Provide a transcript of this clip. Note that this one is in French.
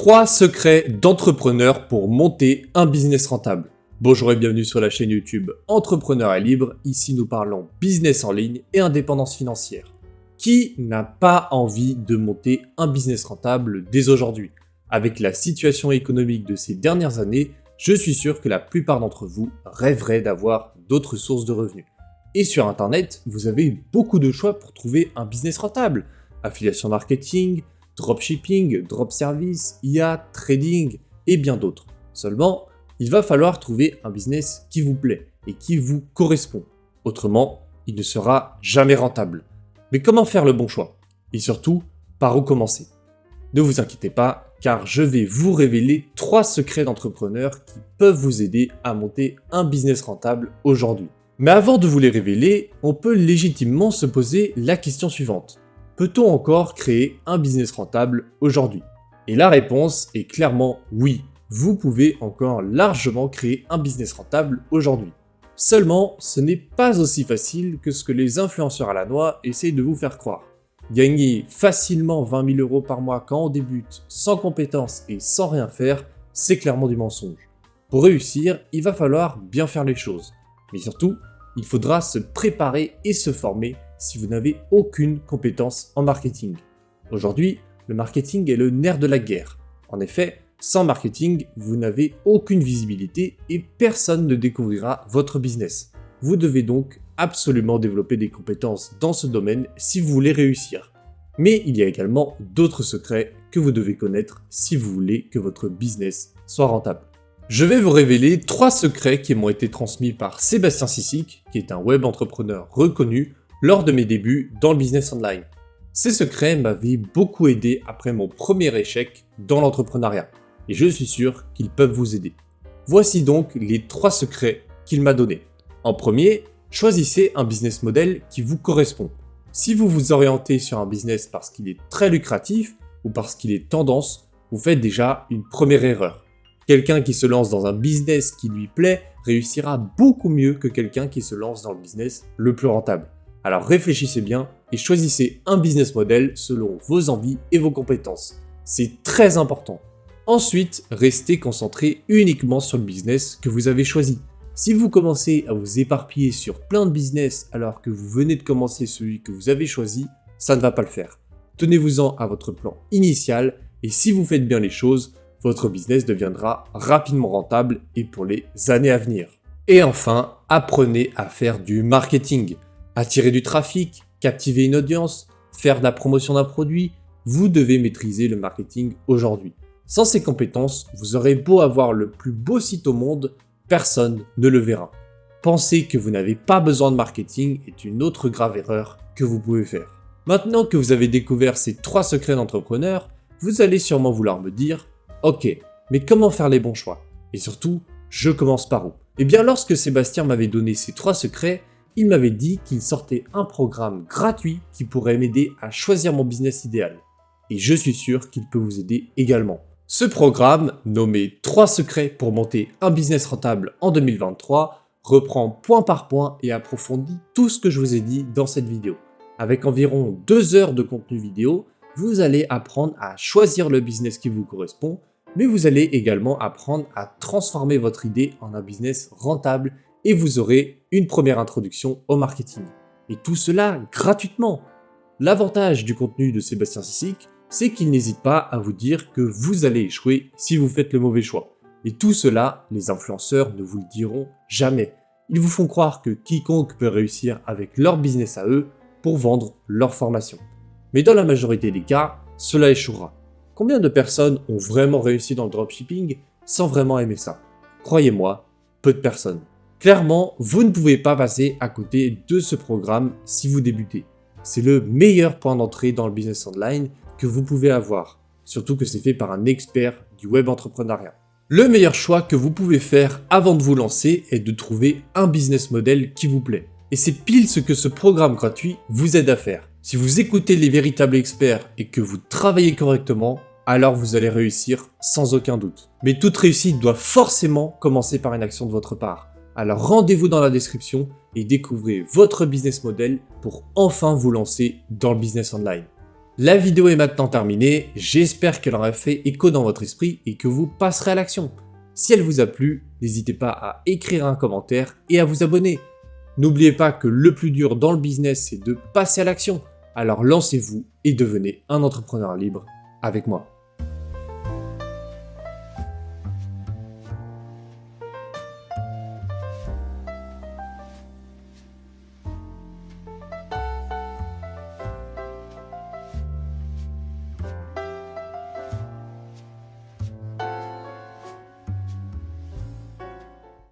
3 secrets d'entrepreneurs pour monter un business rentable. Bonjour et bienvenue sur la chaîne YouTube Entrepreneur et Libre. Ici nous parlons business en ligne et indépendance financière. Qui n'a pas envie de monter un business rentable dès aujourd'hui? Avec la situation économique de ces dernières années, je suis sûr que la plupart d'entre vous rêveraient d'avoir d'autres sources de revenus. Et sur Internet, vous avez beaucoup de choix pour trouver un business rentable. Affiliation marketing, dropshipping, drop service, IA, trading et bien d'autres. Seulement, il va falloir trouver un business qui vous plaît et qui vous correspond. Autrement, il ne sera jamais rentable. Mais comment faire le bon choix? Et surtout, par où commencer? Ne vous inquiétez pas, car je vais vous révéler 3 secrets d'entrepreneurs qui peuvent vous aider à monter un business rentable aujourd'hui. Mais avant de vous les révéler, on peut légitimement se poser la question suivante. Peut-on encore créer un business rentable aujourd'hui? Et la réponse est clairement oui. Vous pouvez encore largement créer un business rentable aujourd'hui. Seulement, ce n'est pas aussi facile que ce que les influenceurs à la noix essayent de vous faire croire. Gagner facilement 20 000 € par mois quand on débute, sans compétences et sans rien faire, c'est clairement du mensonge. Pour réussir, il va falloir bien faire les choses. Mais surtout, il faudra se préparer et se former si vous n'avez aucune compétence en marketing. Aujourd'hui, le marketing est le nerf de la guerre. En effet, sans marketing, vous n'avez aucune visibilité et personne ne découvrira votre business. Vous devez donc absolument développer des compétences dans ce domaine si vous voulez réussir. Mais il y a également d'autres secrets que vous devez connaître si vous voulez que votre business soit rentable. Je vais vous révéler 3 secrets qui m'ont été transmis par Sébastien Sissic, qui est un web entrepreneur reconnu lors de mes débuts dans le business online. Ces secrets m'avaient beaucoup aidé après mon premier échec dans l'entrepreneuriat, et je suis sûr qu'ils peuvent vous aider. Voici donc les 3 secrets qu'il m'a donnés. En premier, choisissez un business model qui vous correspond. Si vous vous orientez sur un business parce qu'il est très lucratif ou parce qu'il est tendance, vous faites déjà une première erreur. Quelqu'un qui se lance dans un business qui lui plaît réussira beaucoup mieux que quelqu'un qui se lance dans le business le plus rentable. Alors réfléchissez bien et choisissez un business model selon vos envies et vos compétences. C'est très important. Ensuite, restez concentré uniquement sur le business que vous avez choisi. Si vous commencez à vous éparpiller sur plein de business alors que vous venez de commencer celui que vous avez choisi, ça ne va pas le faire. Tenez-vous-en à votre plan initial et si vous faites bien les choses, votre business deviendra rapidement rentable et pour les années à venir. Et enfin, apprenez à faire du marketing. Attirer du trafic, captiver une audience, faire de la promotion d'un produit, vous devez maîtriser le marketing aujourd'hui. Sans ces compétences, vous aurez beau avoir le plus beau site au monde, personne ne le verra. Penser que vous n'avez pas besoin de marketing est une autre grave erreur que vous pouvez faire. Maintenant que vous avez découvert ces 3 secrets d'entrepreneur, vous allez sûrement vouloir me dire « Ok, mais comment faire les bons choix? Et surtout, je commence par où ?» Eh bien, lorsque Sébastien m'avait donné ces 3 secrets, il m'avait dit qu'il sortait un programme gratuit qui pourrait m'aider à choisir mon business idéal. Et je suis sûr qu'il peut vous aider également. Ce programme, nommé 3 secrets pour monter un business rentable en 2023, reprend point par point et approfondit tout ce que je vous ai dit dans cette vidéo. Avec environ 2 heures de contenu vidéo, vous allez apprendre à choisir le business qui vous correspond, mais vous allez également apprendre à transformer votre idée en un business rentable et vous aurez une première introduction au marketing. Et tout cela gratuitement. L'avantage du contenu de Sébastien Sissic, c'est qu'il n'hésite pas à vous dire que vous allez échouer si vous faites le mauvais choix. Et tout cela, les influenceurs ne vous le diront jamais. Ils vous font croire que quiconque peut réussir avec leur business à eux pour vendre leur formation. Mais dans la majorité des cas, cela échouera. Combien de personnes ont vraiment réussi dans le dropshipping sans vraiment aimer ça? Croyez-moi, peu de personnes. Clairement, vous ne pouvez pas passer à côté de ce programme si vous débutez. C'est le meilleur point d'entrée dans le business online que vous pouvez avoir, surtout que c'est fait par un expert du web entrepreneuriat. Le meilleur choix que vous pouvez faire avant de vous lancer est de trouver un business model qui vous plaît. Et c'est pile ce que ce programme gratuit vous aide à faire. Si vous écoutez les véritables experts et que vous travaillez correctement, alors vous allez réussir sans aucun doute. Mais toute réussite doit forcément commencer par une action de votre part. Alors rendez-vous dans la description et découvrez votre business model pour enfin vous lancer dans le business online. La vidéo est maintenant terminée, j'espère qu'elle aura fait écho dans votre esprit et que vous passerez à l'action. Si elle vous a plu, n'hésitez pas à écrire un commentaire et à vous abonner. N'oubliez pas que le plus dur dans le business, c'est de passer à l'action. Alors lancez-vous et devenez un entrepreneur libre avec moi.